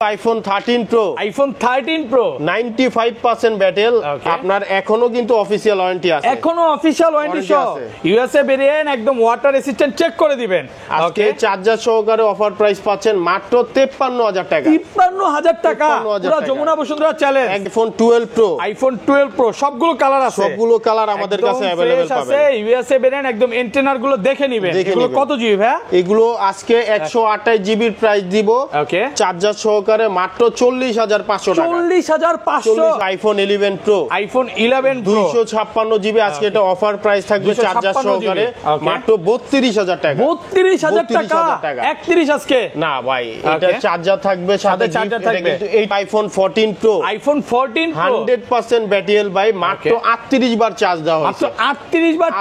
IPhone 13 pro 95% battle আপনার এখনো কিন্তু অফিশিয়াল ওয়ারেন্টি আছে এখনো অফিশিয়াল ওয়ারেন্টি সহ ইউএসএ ভেরিয়েন্ট একদম ওয়াটার রেসিস্ট্যান্ট চেক করে দিবেন আজকে চার্জার সহকারে অফার প্রাইস পাচ্ছেন মাত্র 53000 টাকা 53000 টাকা পুরো Jamuna Bashundhara challenge iPhone 12 pro সবগুলো কালার আছে সবগুলো কালার আমাদের কাছে अवेलेबल পাবেন আছে ইউএসএ ভেরিয়েন্ট একদম এন্টেনার গুলো দেখে নেবেন এগুলো কত জিবি ভাই এগুলো আজকে 128 জিবির প্রাইস দিব ওকে চার্জার সহকারে মাত্র 40500 টাকা 40500 আইফোন 11 প্রো 256 জিবি আজকে এটা অফার প্রাইস থাকবে চার্জার সহকারে মাত্র 32000 টাকা 32000 টাকা 31 আজকে না ভাই এটা চার্জার থাকবে সাথে চার্জার থাকবে এই আইফোন 14 প্রো 100% ব্যাটারি ভাই মাত্র 38 বার চার্জ দেওয়া হচ্ছে মাত্র 38 বার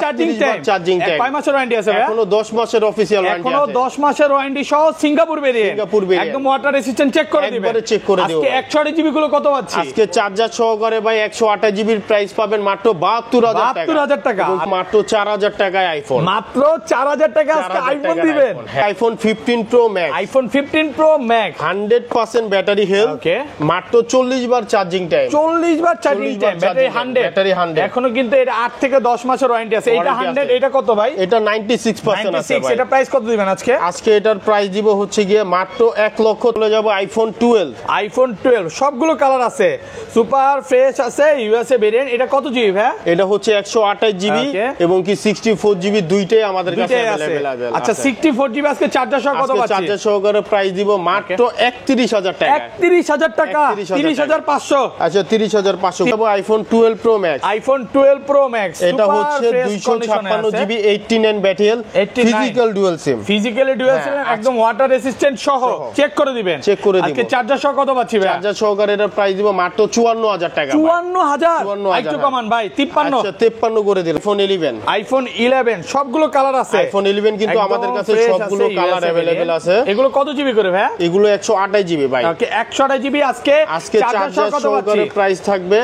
চার্জিং টাইম কয় মাসের ওয়ারেন্টি আছে ভাই এখনো 10 মাসের অফিশিয়াল ওয়ারেন্টি আছে এখনো 10 মাসের ওয়ারেন্টি সহ সিঙ্গাপুর ভেরিয়েন্ট একদম ওয়াটার রেসিস্ট্যান্ট চেক করে দিবেন একবারে চেক করে দিও আজকে 128 জিবি গুলো কত পাচ্ছি আজকে চার্জার সহকারে ভাই 128 জিবির প্রাইস পাবেন মাত্র 72000 টাকা মাত্র 4000 টাকায় আইফোন মাত্র 4000 টাকা আজকে আইফোন দিবেন iPhone 15 pro max 100% battery health ওকে মাত্র 40 বার চার্জিং টাইম 40 বার চার্জিং টাইম ব্যাটারি 100 এখনো কিন্তু এটা 8 থেকে 10 মাসের ওয়ারেন্টি আছে এটা 100 এটা কত ভাই এটা 96% আছে ভাই এটা প্রাইস কত দিবেন আজকে এটার প্রাইস দিব হচ্ছে গিয়ে মাত্র 1 লক্ষ চলে যাব আইফোন 12 সবগুলো কালার আছে সুপার ফ্রেশ আছে ইউএসএ ভেরিয়েন্ট এটা কত জিবি ভাই এটা হচ্ছে 128 জিবি এবং কি 64 জিবি দুইটাই আমাদের কাছে अवेलेबल আছে আচ্ছা 64 জিবি আজকে চার্জার সহ কত পাচ্ছি চার্জার সহকারে প্রাইস দিব মাত্র 31000 টাকা 31000 টাকা 30500 আচ্ছা 30500 দেব আইফোন 12 প্রো ম্যাক্স এটা হচ্ছে 256 GB 89 battery physical dual SIM একদম ওয়াটার রেসিস্ট্যান্ট সহ চেক করে দিবেন আজকে চার্জার সহ কত পাচ্ছি ভাই চার্জার সহকারে এর প্রাইস দিব মাত্র 54000 টাকা 54000 একটু কমান ভাই 53 আচ্ছা 53 করে দিলাম আইফোন 11 সবগুলো কালার আছে আইফোন 11 কিন্তু আমাদের কাছে সবগুলো কালার अवेलेबल আছে এগুলো কত জিবি করে ভাই এগুলো 128 জিবি ভাই ওকে 128 জিবি আজকে চার্জার সহকারে প্রাইস থাকবে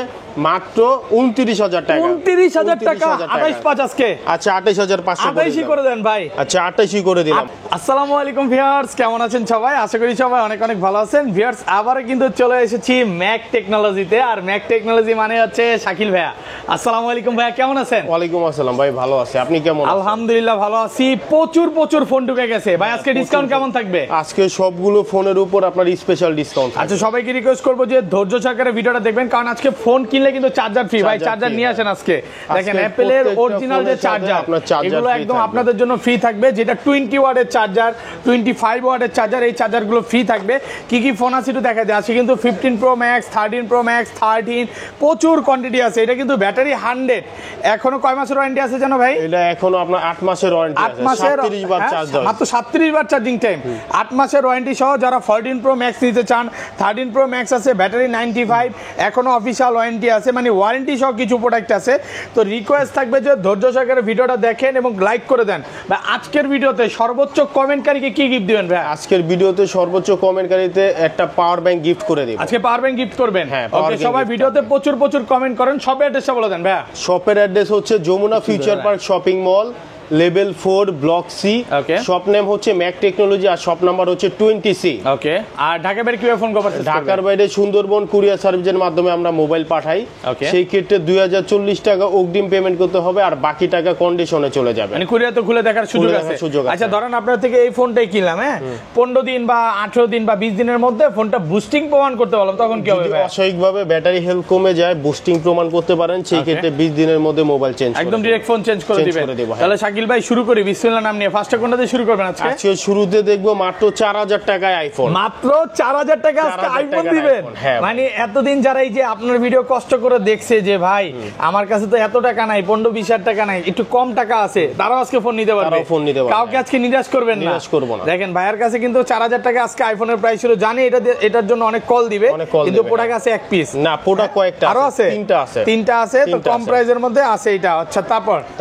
মাত্র 29000 টাকা 29000 টাকা 28 আজকে আচ্ছা 28500 28 করে দেন ভাই আচ্ছা 28 করে দিলাম আসসালামু আলাইকুম ভিউয়ার্স কেমন আছেন সবাই আশা করি সবাই অনেক অনেক ভালো আছেন ভিউয়ার্স আবারো কিন্তু চলে এসেছি ম্যাক টেকনোলজিতে আর ম্যাক টেকনোলজি মানে হচ্ছে শাকিল ভাইয়া আসসালামু আলাইকুম ভাইয়া কেমন আছেন ওয়ালাইকুম আসসালাম ভাই ভালো আছি আপনি কেমন আছেন আলহামদুলিল্লাহ ভালো আছি প্রচুর ফোন ঢুকে গেছে ভাই আজকে ডিসকাউন্ট কেমন থাকবে আজকে সবগুলো ফোনের উপর আপনার স্পেশাল ডিসকাউন্ট আচ্ছা সবাইকে রিকোয়েস্ট করব যে ধৈর্য সহকারে ভিডিওটা দেখবেন কারণ আজকে ফোন কিনলে কিন্তু চার্জার ফ্রি ভাই চার্জার নিয়ে আসেন আজকে দেখেন অ্যাপলের অরিজিনাল যে চার্জার এগুলো একদম আপনাদের জন্য ফ্রি থাকবে যেটা 20 ওয়াটের চার্জার 25 ওয়াটের চার্জার এই চার্জারগুলো ফ্রি থাকবে কি ফোন আছে একটু দেখা যায় আছে কিন্তু 15 প্রো ম্যাক্স 13 প্রো ম্যাক্স 13 প্রচুর কোয়ান্টিটি আছে এটা কিন্তু ব্যাটারি 100 এখনো কয় মাসের ওয়ারেন্টি আছে জানো ভাই এটা এখনো আপনার 8 মাসের ওয়ারেন্টি আছে 37 বার চার্জ দাও মাত্র 37 বার চার্জিং টাইম 8 মাসের ওয়ারেন্টি সহ যারা 14 প্রো ম্যাক্স নিতে চান 13 প্রো ম্যাক্স আছে ব্যাটারি 95 এখনো অফিশিয়াল ওয়ারেন্টি আছে মানে ওয়ারেন্টি সহ কিছু প্রোডাক্ট আছে তো রিকোয়েস্ট থাকবে যে ধৈর্য সহকারে ভিডিওটা দেখেন এবং লাইক করে দেন ভাই আজকের ভিডিওতে সর্বোচ্চ কমেন্টকারীকে কি গিফট দিবেন ভাই আজকের ভিডিওতে সর্বোচ্চ কমেন্টকারীতে একটা পাওয়ার ব্যাংক গিফট করে দিব আজকে পাওয়ার ব্যাংক গিফট করবেন হ্যাঁ ওকে সবাই ভিডিওতে প্রচুর কমেন্ট করেন শপের অ্যাড্রেসটা বলে দেন ভাই শপের অ্যাড্রেস হচ্ছে Jamuna Future Park shopping mall level 4 block C shop name হচ্ছে ম্যাক টেকনোলজি আর শপ নাম্বার হচ্ছে 20 সি ওকে আর ঢাকার বাইরে কিভাবে ফোন করবেন ঢাকার বাইরে সুন্দরবন কুরিয়ার সার্ভিসের মাধ্যমে আমরা মোবাইল পাঠাই সেই ক্ষেত্রে 2040 টাকা অগ্রিম পেমেন্ট করতে হবে আর বাকি টাকা কন্ডিশনে চলে যাবে মানে কুরিয়ার তো খুলে দেখার সুযোগ আছে আচ্ছা ধরেন আপনার থেকে এই ফোনটাই কিনলাম হ্যাঁ 15 দিন বা 18 দিন বা 20 দিনের মধ্যে ফোনটা বুস্টিং প্রমাণ করতে বললাম তখন কি হবে ভাই অস্বাভাবিকভাবে ব্যাটারি হেলথ কমে যায় বুস্টিং প্রমাণ করতে পারেন সেই ক্ষেত্রে 20 দিনের মধ্যে মোবাইল চেঞ্জ একদম ডাইরেক্ট ফোন চেঞ্জ করে দিবেন তাহলে শাকিল ভাই শুরু করি বিসমিল্লাহ নাম নিয়ে ফার্স্টে কোনটা দিয়ে শুরু করবেন আজকে শুরুতে দেখবো মাত্র 4000 টাকায় আইফোন মাত্র 4000 টাকা আজকে আইফোন দিবেন মানে এতদিন যারা এই যে আপনার ভিডিও কষ্ট করে দেখছে যে ভাই আমার কাছে তো এত টাকা নাই 15-20 টাকা নাই একটু কম টাকা আছে তারাও আজকে ফোন নিতে পারবে কাউকে আজকে নিরাশ করবেন না দেখেন ভাইয়ের কাছে কিন্তু 4000 টাকা আজকে আইফোনের প্রাইস ছিল জানি এটার জন্য অনেক কল দিবে কিন্তু প্রোডাক্ট আছে এক পিস না প্রোডাক্ট কয়েকটা আরো আছে তিনটা আছে তো কম প্রাইসের মধ্যে আছে এটা আচ্ছা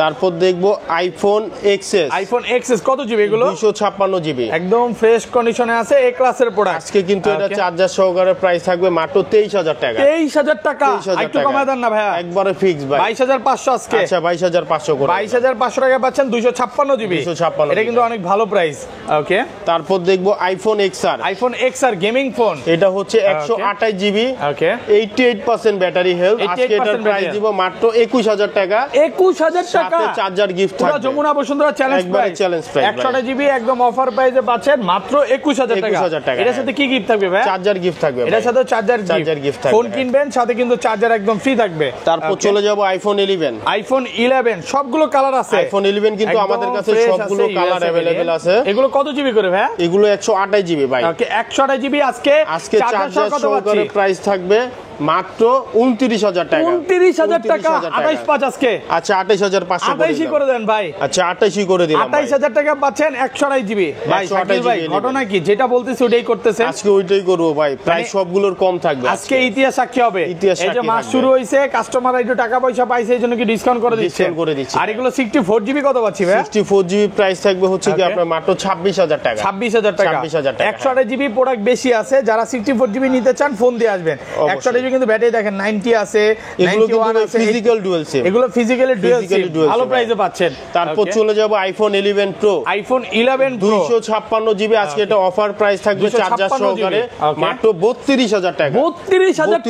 তারপর দেখবো iPhone iPhone XS. IPhone XS কত জিবি এগুলো? 256 জিবি, একদম ফ্রেশ কন্ডিশনে আছে, এ ক্লাসের প্রোডাক্ট। আজকে কিন্তু এটা চার্জার সহকারে প্রাইস থাকবে মাত্র 23000 টাকা। 23000 টাকা, একটু কমায় দেন না ভাইয়া? একবারে ফিক্স ভাই, 22500 আজকে। আচ্ছা 22500 করে, 22500 টাকা পাচ্ছেন 256 জিবি। 256, এটা কিন্তু অনেক ভালো প্রাইস। ওকে, তারপর দেখবো iPhone XR. IPhone XR gaming phone, এটা হচ্ছে 128 জিবি, ওকে, 88% ব্যাটারি হেলথ। আজকে এটার প্রাইস দিব মাত্র 21000 টাকা। 21000 টাকা, সাথে চার্জার গিফট থাকবে। পুরো যমুনা বসুন্ধরা চ্যালেঞ্জ একবারে প্রাইস, চ্যালেঞ্জ প্রাইস 128 জিবি একদম অফার প্রাইসে পাচ্ছেন মাত্র 21000 টাকা। 21000 টাকা। এর সাথে কি গিফট থাকবে ভাই? চার্জার গিফট থাকবে, এর সাথে চার্জার গিফট থাকবে। ফোন কিনবেন সাথে কিন্তু চার্জার একদম ফ্রি থাকবে। তারপর চলে যাব আইফোন 11। আইফোন 11 সবগুলো কালার আছে। আইফোন 11 কিন্তু আমাদের কাছে সবগুলো কালার अवेलेबल আছে। এগুলো কত জিবি করে ভাই? এগুলো 128 জিবি ভাই। ওকে, 128 জিবি আজকে চার্জার সহকারে প্রাইস থাকবে মাত্র 29000 টাকা। 29000 টাকা, 28 আজকে। আচ্ছা 28500 28 করে দেন ভাই। আচ্ছা 28 করে দিলাম ভাই। 28000 টাকা পাচ্ছেন 128 জিবি। ভাই শাকিল ভাই ঘটনা কি, যেটা বলতেছি ওটাই করতেছেন? আজকে ওইটাই করব ভাই, প্রাইস সবগুলোর কম থাকবে আজকে। ইতিহাস সাক্ষী হবে। এই যে মাস শুরু হইছে, কাস্টমার একটু টাকা পয়সা পাইছে, এইজন্য কি ডিসকাউন্ট করে দিচ্ছে। আর এগুলো 64 জিবি কত পাচ্ছি ভাই? 64 জিবি প্রাইস থাকবে হচ্ছে কি আপনার মাত্র 26000 টাকা। 26000 টাকা। 128 জিবি প্রোডাক্ট বেশি আছে, যারা 64 জিবি নিতে চান ফোন দিয়ে আসবেন। 128 জিবি কিন্তু ব্যাটারি দেখেন 90 আছে, 91 আছে, ফিজিক্যাল ডুয়াল সিম। এগুলো ফিজিক্যালি ডুয়াল সিম, ভালো প্রাইসে পাচ্ছেন। তারপর চলে যাব iPhone 11 pro. IPhone 11 pro 256 GB, আজকে এটা অফার প্রাইস থাকবে চার্জার সহকারে মাত্র 32000 টাকা। 32000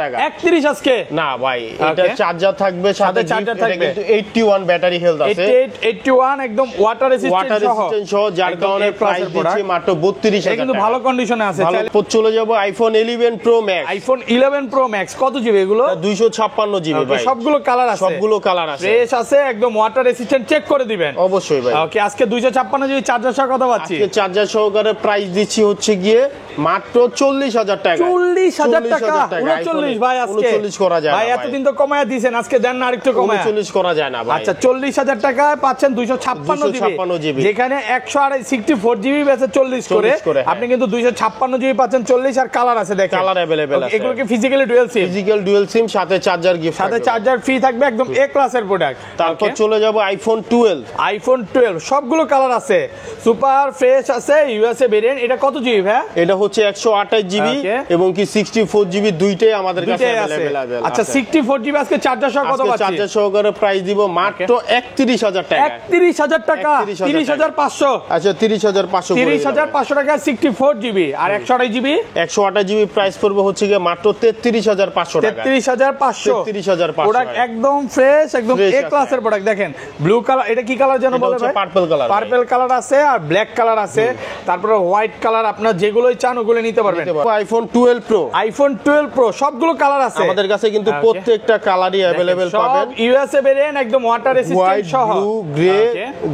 টাকা, 31 আজকে না ভাই, এটা চার্জার থাকবে সাথে চার্জার থাকবে, কিন্তু 81 ব্যাটারি হেলথ আছে, 81 একদম ওয়াটার রেজিস্ট্যান্ট সহ, যার কারণে প্রাইস দিচ্ছি মাত্র 32000 টাকা। কিন্তু ভালো কন্ডিশনে আছে। তারপর চলে যাব iPhone 11 pro max. IPhone 11 pro max কত জিবি এগুলো? 256 জিবি ভাই। সবগুলো কালার আছে, সবগুলো কালার আছে, ফ্রেশ আছে, একদম ওয়াটার রেজিস্ট্যান্ট, চেক করে দিবেন অবশ্যই ভাই। ওকে, আজকে 256 জিবি চার্জার সহ কত পাচ্ছি? আজকে চার্জার সহকারে প্রাইস দিচ্ছি হচ্ছে গিয়ে মাত্র 40000 টাকা। 40000 টাকা, 39 ভাই আজকে 39 করা যায় ভাই। এতদিন তো কমায়া দিবেন, আজকে দেন না আরেকটু কমায়া। 39 করা যায় না ভাই। আচ্ছা 40000 টাকায় পাচ্ছেন 256 জিবি, যেখানে 164 জিবি বেচে 40 করে, আপনি কিন্তু 256 জিবি পাচ্ছেন 40। আর কালার আছে দেখেন, কালার अवेलेबल আছে। এগুলো কি physically dual SIM? Physical dual SIM, সাথে চার্জার গিফট, সাথে চার্জার ফ্রি থাকবে, একদম এ ক্লাসের প্রোডাক্ট। তারপর চলে যাব আইফোন 12। আইফোন 12 সবগুলো কালার আছে, সুপার ফ্রেশ আছে, ইউএসএ ভেরিয়েন্ট। এটা কত জিবি ভাই? এটা হচ্ছে 128 জিবি এবং কি 64 জিবি, দুইটাই আমাদের কাছে अवेलेबल আছে। আচ্ছা 64 জিবি আজকে চার্জার সহ কত পাচ্ছি? চার্জার সহকারে প্রাইস দিব মাত্র 31000 টাকা। 31000 টাকা, 30500। আচ্ছা 30500 30500 টাকা 64 জিবি। আর 128 জিবি? 128 জিবি প্রাইস পড়বে হচ্ছে কি মাত্র 33500 টাকা। 33500। 33500 প্রোডাক্ট একদম ফ্রেশ, একদম এ ক্লাসের প্রোডাক্ট। দেখেন ব্লু কালার, এটা কি কালার যেন বলে ভাই? Purple colour. পার্পল কালার আছে আর ব্ল্যাক কালার আছে, তারপরে হোয়াইট কালার। আপনার যেগুলোই চান ওগুলো নিতে পারবেন। IPhone 12 pro. আইফোন 12 প্রো সবগুলো কালার আছে আমাদের কাছে, কিন্তু প্রত্যেকটা কালারই अवेलेबल পাবেন। ইউএসএ ভেরিয়েন্ট, একদম ওয়াটার রেজিস্ট্যান্ট সহ, blue, grey,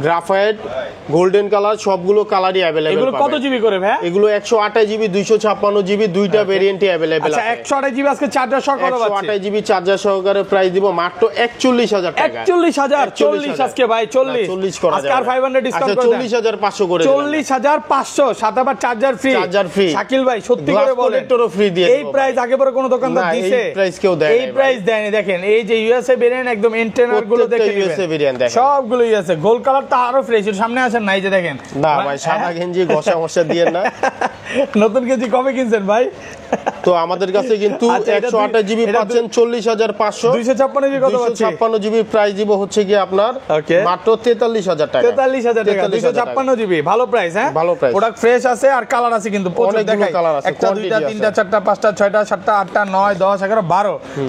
graphite, golden colour, সবগুলো কালারই अवेलेबल এগুলো পাবেন। কত জিবি করে ভাই? এগুলো 128 জিবি, 256 জিবি, দুইটা ভেরিয়েন্টই अवेलेबल আচ্ছা আছে। 128 জিবি আজকে চার্জার সহ কত পাচ্ছি? 128 জিবি চার্জার সহকারে প্রাইস দিব মাত্র 41000 টাকা। 41000, 40 আজকে ভাই, 40 করা আজকে আর 500 ডিসকাউন্ট করে দেন। 40500 করে দেন। 40500, সাথে আবার charger free. Charger free. Shakil ভাই সত্যি করে বলেন, প্রোটেক্টরও ফ্রি দিয়ে এই প্রাইস আগে পরে কোন দোকানদার দিছে? এই প্রাইস কেউ দেয় না। এই প্রাইস দেয়নি। দেখেন এই যে ইউএসএ ভেরিয়েন্ট, একদম এন্টেনার গুলো দেখে ইউএসএ ভেরিয়েন্ট দেখেন, সবগুলো ইউএসএ। গোল্ড কালার তো আরো ফ্রেশ, সামনে আসেন না, এই যে দেখেন। না ভাই, সাদা গেঞ্জি ঘষা মশা দিয়ে না। নতুন গেঞ্জি কবে কিনছেন ভাই? তো আমাদের কাছে কিন্তু 128 জিবি পাচ্ছেন 40500। 256 জিবি কত পাচ্ছি? 256 জিবি প্রাইস দিব হচ্ছে কি আপনার মাত্র 43000 টাকা। 43000 টাকা 256 জিবি, ভালো প্রাইস। হ্যাঁ, ভালো প্রাইস। প্রোডাক্ট ফ্রেশ আছে আর কালার আছে, কিন্তু প্রচুর দেখাই। একটা দুইটা তিনটা চারটা পাঁচটা ছয়টা সাতটা আটটা 9 10 11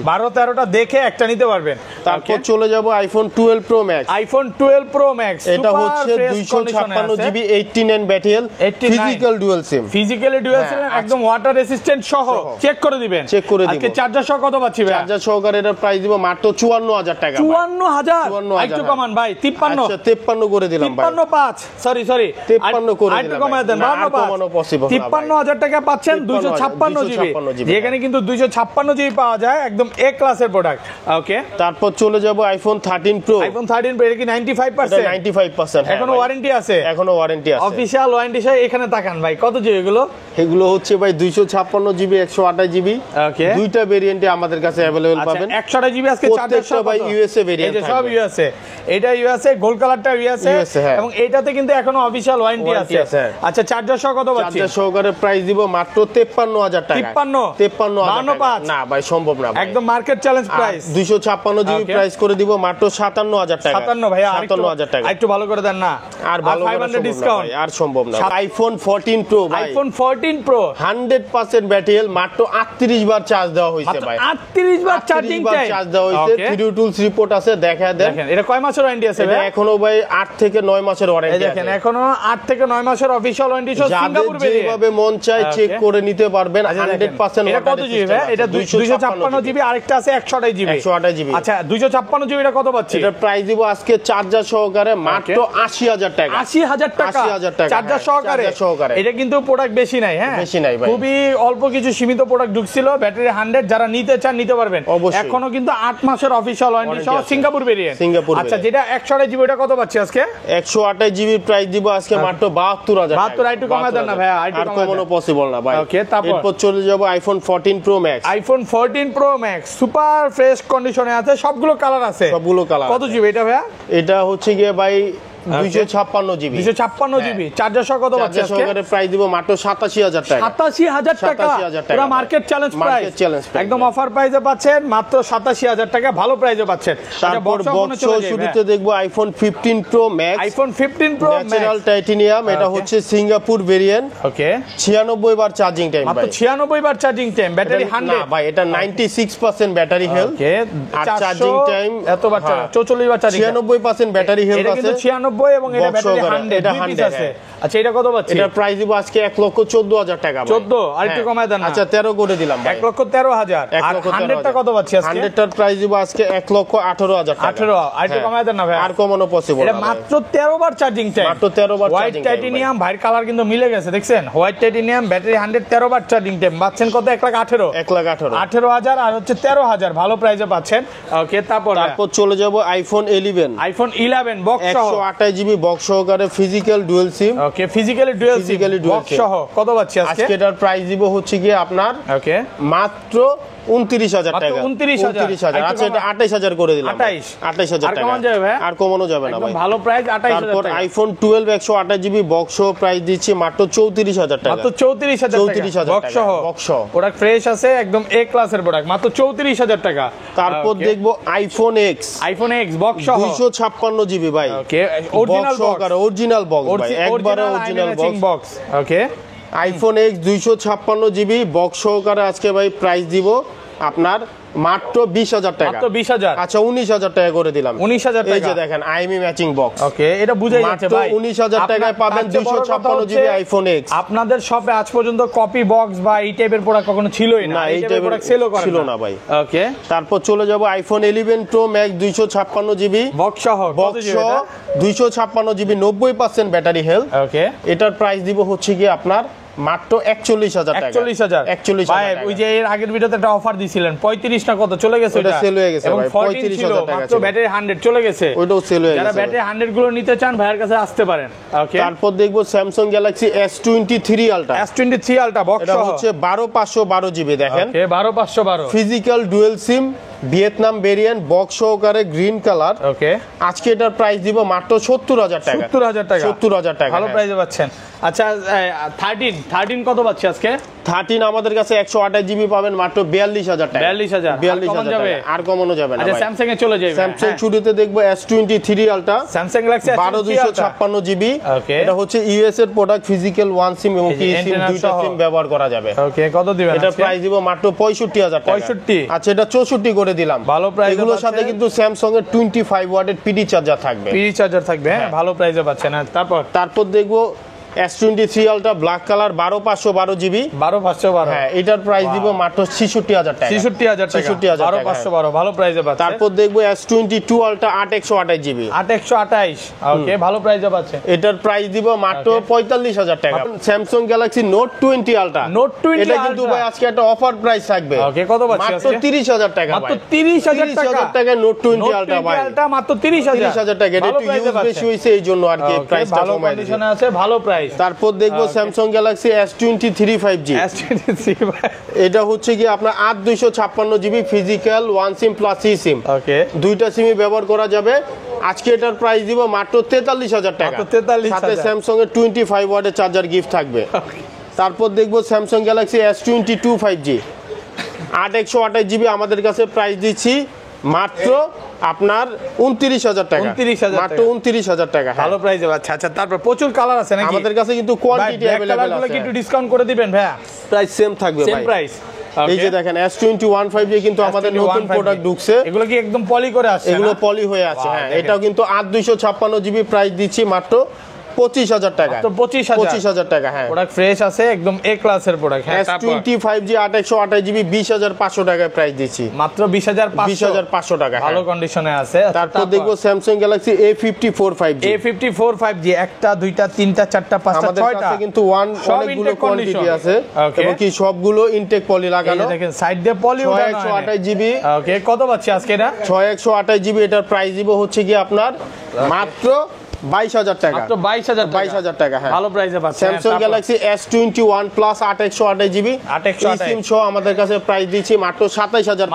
12 13টা দেখে একটা নিতে পারবেন। তারপর চলে যাব iPhone 12 pro max. IPhone 12 pro max, এটা হচ্ছে 256 GB 89 battery, physical dual SIM. Physically dual SIM, একদম ওয়াটার রেসিস্ট্যান্ট সহ, চেক করে দিবেন। চেক করে দিব। আজকে চার্জার সহ কত পাচ্ছি ভাই? চার্জার সহকারে এর প্রাইস দিব মাত্র 54000 টাকা। 54000, একটু কমান ভাই। 53, আচ্ছা 53 করে দিলাম ভাই। 535, সরি 53 করে দিলাম, একটু কমায় দেন। 53000 টাকা পাচ্ছেন 256 জিবি, যেখানে কিন্তু 256 জিবি পাওয়া যায়, একদম এ ক্লাসের প্রোডাক্ট। ওকে, তারপর চলে যাব আইফোন 13 প্রো। আইফোন 13 প্রো, এটা কি 95%? 95%। এখনো ওয়ারেন্টি আছে? এখনো ওয়ারেন্টি আছে, অফিশিয়াল ওয়ারেন্টি। এখানে তাকান ভাই, কত জিবি এগুলো? এগুলো হচ্ছে ভাই 256 জিবি 128GB 128GB ওকে দুইটা ভেরিয়েন্টে আমাদের কাছে अवेलेबल পাবেন 128GB আজকে চার্জার সহ ভাই ইউএসএ ভেরিয়েন্ট এই যে সব ইউএসএ এটা ইউএসএ গোল্ড কালারটা ইউএসএ এবং এটাতে কিন্তু এখনো অফিশিয়াল ওয়ারেন্টি আছে আচ্ছা চার্জার সহ কত পাচ্ছি চার্জার সহকারে প্রাইস দিব মাত্র 53000 টাকা 53000 না ভাই সম্ভব না একদম market challenge price 256GB price করে দিব মাত্র 57000 টাকা 57 ভাই 57000 টাকা একটু ভালো করে দেন না আর ভালো 500 ডিসকাউন্ট আর সম্ভব না আইফোন 14 প্রো ভাই আইফোন 14 প্রো 100% ব্যাটারি হেলথ মাত্র 38 বার চার্জ দেওয়া হয়েছে ভাই 38 বার চার্জিং টাইম চার্জ দেওয়া হয়েছে থ্রি টুলস রিপোর্ট আছে দেখায় দেন দেখেন এটা কয় মাসের ওয়ারেন্টি আছে ভাই এখনো ভাই 8 থেকে 9 মাসের ওয়ারেন্টি আছে দেখেন এখনো 8 থেকে 9 মাসের অফিশিয়াল ওয়ারেন্টি সহ সিঙ্গাপুর ভেরিয়েন্ট যেভাবে মন চাই চেক করে নিতে পারবেন 100% এটা কত জিবি ভাই এটা 256 জিবি আরেকটা আছে 128 জিবি 128 জিবি আচ্ছা 256 জিবি এটা কত পাচ্ছি এটা প্রাইস দিব আজকে চার্জার সহকারে মাত্র 80000 টাকা 80000 টাকা 80000 টাকা চার্জার সহকারে এটা কিন্তু প্রোডাক্ট বেশি নাই হ্যাঁ বেশি নাই ভাই খুবই অল্প কিছু সীমিত প্রোডাক্ট ঢুকছিল ব্যাটারি 100 যারা নিতে চান নিতে পারবেন এখনো কিন্তু 8 মাসের অফিশিয়াল ওয়ারেন্টি সহ সিঙ্গাপুর ভেরিয়েন্ট আচ্ছা যেটা 128 জিবি এটা কত পাচ্ছি আজকে 128 জিবি প্রাইস দিব আজকে মাত্র 72000 টাকা 72 একটু কমায় দেন না ভাই আর কমানো পসিবল না ভাই ওকে তারপর চলে যাব iPhone 14 pro max iPhone 14 pro max super fresh কন্ডিশনে আছে সবগুলো কালার আছে সবগুলো কালার কত জিবি এটা ভাইয়া এটা হচ্ছে গিয়ে ভাই 256 জিবি 256 জিবি চার্জার সহ কত পাচ্ছি আজকে সহকারে প্রাইস দিব মাত্র 87000 টাকা 87000 টাকা পুরো মার্কেট চ্যালেঞ্জ প্রাইস একদম অফার প্রাইসে পাচ্ছেন মাত্র 87000 টাকা ভালো প্রাইসে পাচ্ছেন তারপর বক্স শুরুতে দেখব iPhone 15 pro max iPhone 15 pro max natural titanium এটা হচ্ছে সিঙ্গাপুর ভেরিয়েন্ট ওকে 96 বার চার্জিং টাইম মাত্র 96 বার চার্জিং টাইম ব্যাটারি 100 না ভাই এটা 96% ব্যাটারি হেলথ ওকে আর চার্জিং টাইম এত বার 44 বার চার্জিং 96% ব্যাটারি হেলথ আছে এটা কিন্তু 96 এবং এটা ব্যাটারি 100 এটা 100 আছে আচ্ছা এটা কত পাচ্ছি এটা প্রাইস দিব আজকে 1,14,000 টাকা 14 আর একটু কমায় দেন না আচ্ছা 13 করে দিলাম ভাই 1,13,000 আর 100 টা কত পাচ্ছি আজকে 100 টার প্রাইস দিব আজকে 1,18,000 টাকা 18 আর একটু কমায় দেন না ভাই আর কমানো পসিবল এটা মাত্র 13 বার চার্জিং টাইম মাত্র 13 বার হোয়াইট টাইটেনিয়াম ভাইয়ের কালার কিন্তু মিলে গেছে দেখছেন হোয়াইট টাইটেনিয়াম ব্যাটারি 113 বার চার্জিং টাইম পাচ্ছেন কত 1,18,000 18,000 আর হচ্ছে 13,000 ভালো প্রাইসে পাচ্ছেন ওকে তারপর চলে যাব আইফোন 11 আইফোন 11 বক্স সহ 128 জিবি বক্স সহকারে ফিজিক্যাল ডুয়াল সিম ওকে ফিজিক্যালি ডুয়াল সিম বক্স সহ কত পাচ্ছি আজকে এটার প্রাইস দিব হচ্ছে কি আপনার ওকে মাত্র 29000 টাকা 29000 আচ্ছা এটা 28000 করে দিলাম 28000 টাকা আর কমানো যাবে না ভাই ভালো প্রাইস 28000 তারপর আইফোন 12 128 জিবি বক্স সহ প্রাইস দিচ্ছি মাত্র 34000 টাকা মাত্র 34000 টাকা বক্স সহ প্রোডাক্ট ফ্রেশ আছে একদম এ ক্লাসের প্রোডাক্ট মাত্র 34000 টাকা তারপর দেখবো আইফোন এক্স বক্স সহ 256 জিবি ভাই ওকে অরিজিনাল বক্স ভাই একবারে original box okay iPhone x 256 GB box সহকারে আজকে ভাই প্রাইস দিব আপনার মাত্র 20000 টাকা মাত্র 20000 আচ্ছা 19000 টাকা করে দিলাম 19000 টাকা এই যে দেখেন আইএমই ম্যাচিং বক্স ওকে এটা বুঝাই যাচ্ছে ভাই 19000 টাকায় পাবেন 256 জিবি আইফোন এক্স আপনাদের শপে আজ পর্যন্ত কপি বক্স বা এই টাইপের প্রোডাক্ট কখনো ছিলই না এই টাইপের প্রোডাক্ট ছিল না ভাই ওকে তারপর চলে যাব iPhone 11 pro max 256 GB box সহ 256 জিবি 90% ব্যাটারি হেলথ ওকে এটার প্রাইস দিব হচ্ছে কি আপনার মাত্র 41000 টাকা 41000 ভাই ওই যে এর আগের ভিডিওতে একটা অফার দিছিলেন 35 না কত চলে গেছে ওটা সেল হয়ে গেছে ভাই 35000 টাকা মাত্র ব্যাটারি 100 চলে গেছে ওটাও সেল হয়ে গেছে যারা ব্যাটারি 100 গুলো নিতে চান ভাইয়ের কাছে আসতে পারেন ওকে তারপর দেখবো Samsung Galaxy S23 Ultra box এটা হচ্ছে 12512 জিবি দেখেন ওকে 12512 physical dual SIM Vietnam variant box সহকারে গ্রিন কালার ওকে আজকে এটার প্রাইস দিব মাত্র 70000 টাকা 70000 টাকা ভালো প্রাইসে পাচ্ছেন আচ্ছা 13 কত পাচ্ছি আজকে 13 আমাদের কাছে 128 জিবি পাবেন মাত্র 42000 টাকা 42000 টাকা আর কমানো যাবে না আচ্ছা স্যামসাং এ চলে যাবে স্যামসাং শুরুতে দেখবো S23 Ultra Samsung Galaxy 12256 GB এটা হচ্ছে ইউএস এর প্রোডাক্ট ফিজিক্যাল ওয়ান সিম এবং কি সিম দুইটা সিম ব্যবহার করা যাবে ওকে কত দিবেন এটা প্রাইস দিব মাত্র 65000 টাকা 65 আচ্ছা এটা 64 করে দিলাম ভালো প্রাইস এগুলোর সাথে কিন্তু স্যামসাং এর 25 ওয়াটের পিডি চার্জার থাকবে হ্যাঁ ভালো প্রাইসে পাচ্ছেন তারপর দেখবো S23 Ultra black colour 12512 GB 12512 হ্যাঁ এটার প্রাইস দিব মাত্র 66000 টাকা 66000 টাকা 12512 ভালো প্রাইসে পাচ্ছেন তারপর দেখবো S22 Ultra 8128 জিবি 8128 ওকে ভালো প্রাইসে পাচ্ছেন এটার প্রাইস দিব মাত্র 45000 টাকা Samsung Galaxy Note 20 Ultra এটা কিন্তু ভাই আজকে একটা অফার প্রাইস থাকবে ওকে কত পাচ্ছি মাত্র 30000 টাকা মাত্র 30000 টাকা Note 20 Ultra ভাই মাত্র 30000 টাকা এটা একটু ইউজ বেশি হইছে এইজন্য আর কি প্রাইসটা কমায় দিয়েছে আছে ভালো প্রাইস প্রাইস। তারপর দেখবো স্যামসাং গ্যালাক্সি S23 5G। এটা হচ্ছে কি আপনার 8256 জিবি ফিজিক্যাল 1 সিম প্লাস eSIM। ওকে, দুইটা সিমই ব্যবহার করা যাবে। আজকে এটার প্রাইস দিব মাত্র 43000 টাকা। সাথে স্যামসাং এর 25 ওয়াটের চার্জার গিফট থাকবে। তারপর দেখবো Samsung Galaxy S22 5G 8128 GB, আমাদের কাছে প্রাইস দিচ্ছি মাত্র আপনার 29000 টাকা। 29000 মাত্র 29000 টাকা। ভালো প্রাইসে। আচ্ছা, তারপর প্রচুর কালার আছে নাকি আমাদের কাছে? কিন্তু কোয়ান্টিটি अवेलेबल আছে। কি একটু ডিসকাউন্ট করে দিবেন ভাইয়া? প্রাইস সেম থাকবে ভাই, সেম প্রাইস। এই যে দেখেন S21 5G কিন্তু আমাদের নতুন প্রোডাক্ট ঢুকছে। এগুলো কি একদম পলি করে আসছে? এগুলো পলি হয়ে আছে, হ্যাঁ। এটাও কিন্তু 8256 জিবি, প্রাইস দিচ্ছি মাত্র 25000 টাকা। তো 25000 টাকা, হ্যাঁ। প্রোডাক্ট ফ্রেশ আছে, একদম এ ক্লাসের প্রোডাক্ট। হ্যাঁ, S20 5G 8128 জিবি 20500 টাকায় প্রাইস দিচ্ছি। মাত্র 20500 টাকা, ভালো কন্ডিশনে আছে। তারপর দেখবো Samsung Galaxy A54 5G। A54 5G একটা, দুইটা, তিনটা, চারটা, পাঁচটা, ছয়টা। আমাদের কাছে কিন্তু অনেকগুলো কোয়ান্টিটি আছে এবং কি সবগুলো ইনটেক পলি লাগানো। দেখেন সাইড দিয়ে পলি উঠানো। 128 জিবি। ওকে, কত পাচ্ছি আজকে এটা? 128 জিবি। এটার প্রাইস দিব হচ্ছে কি আপনার মাত্র 22000 টাকা। মাত্র 22000 টাকা, হ্যাঁ। ভালো প্রাইসে পাচ্ছেন। Samsung Galaxy S21 plus 8128 GB 8128 সিম সহ আমাদের কাছে প্রাইস দিচ্ছি মাত্র 27500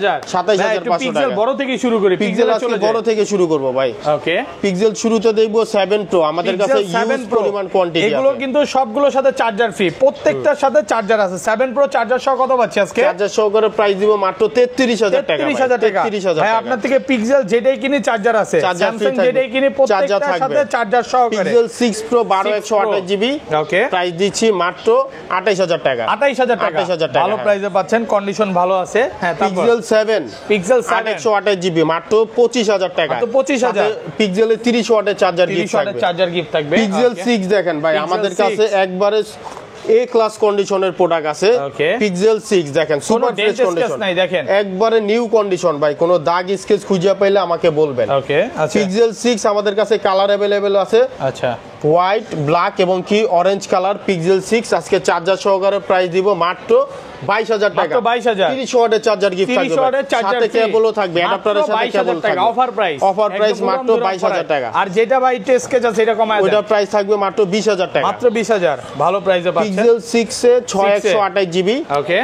টাকা। 27500 পিক্সেল বড় থেকে শুরু করি। পিক্সেল চলে বড় থেকে শুরু করব ভাই। ওকে, পিক্সেল শুরুতে দেখবো 7 Pro, আমাদের কাছে ইউজ পরিমাণ কোয়ান্টিটি আছে। এগুলো কিন্তু সবগুলোর সাথে চার্জার ফ্রি, প্রত্যেকটার সাথে চার্জার আছে। 7 Pro চার্জার সহ কত পাচ্ছি আজকে? চার্জার সহকারে প্রাইস দিব মাত্র 33000 টাকা। 33000 টাকা। 33000 ভাই, আপনার থেকে পিক্সেল যেটাই কিনি চার্জার আছে, স্যামসাং যেটাই কিনি প্রত্যেকটার সাথে চার্জার সহকারে। পিক্সেল 6 Pro 12128 জিবি, ওকে, প্রাইস দিচ্ছি মাত্র 28000 টাকা। 28000 টাকা, ভালো প্রাইসে পাচ্ছেন, কন্ডিশন ভালো আছে। হ্যাঁ, পিক্সেল 7 128 জিবি মাত্র 25000 টাকা। তো 25000। পিক্সেলে 30 ওয়াটের চার্জার গিফট থাকবে। পিক্সেল 6 দেখেন ভাই, আমাদের কাছে একবারে এ ক্লাস কন্ডিশনের প্রোডাক্ট আছে। পিক্সেল 6 দেখেন, সুপার ফ্রেশ কন্ডিশন, দেখেন একবারে নিউ কন্ডিশন ভাই। কোনো দাগ স্কেচ খুঁজে পাইলে আমাকে বলবেন। ওকে, আচ্ছা। পিক্সেল 6 আমাদের কাছে কালার अवेलेबल আছে। আচ্ছা, হোয়াইট, ব্ল্যাক এবং কি অরেঞ্জ কালার। পিক্সেল 6 আজকে চার্জার সহকারে প্রাইস দিব মাত্র 22000 টাকা। 22000। 30 ওয়াটের চার্জার গিফট থাকবে, সাথে কেবলও থাকবে, অ্যাডাপ্টারের সাথে কেবল থাকবে। অফার প্রাইস মাত্র 22000 টাকা। আর যেটা ভাই স্কেচ আছে এটা কমায় দেন, ওইটা প্রাইস থাকবে মাত্র 20000 টাকা। মাত্র 20000, ভালো প্রাইসে পাচ্ছেন। পিক্সেল 6 এ 6128 জিবি, ওকে,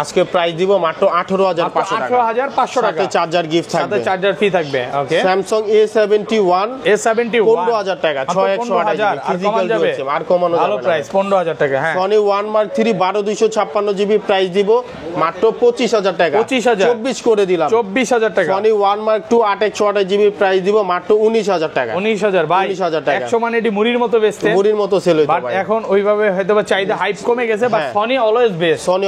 আজকে প্রাইস দিব মাত্র 18500 টাকা। 18500 টাকা, সাথে চার্জার গিফট থাকবে, সাথে চার্জার ফ্রি থাকবে। ওকে, স্যামসাং A71 15000 টাকা, 6128 জিবি ফিজিক্যাল ডুয়াল সিম, আর কমানো যাবে না। ভালো প্রাইস 15000 টাকা। হ্যাঁ, সনি 1 Mark 3 12256 জিবি, প্রাইস দিব মাত্র 25000 টাকা। 24 করে দিলাম, 24000 টাকা। সনি 1 Mark 2 128 জিবি, প্রাইস দিব মাত্র 19000 টাকা। 19000 ভাই, 19000 টাকা। 100 মানে এটি মুড়ির মতো বেচতে, মুড়ির মতো সেল হইতো বাট ভাই। এখন ওইভাবে হয়তোবা চাহিদা হাইপ কমে গেছে, but Sony always best. Sony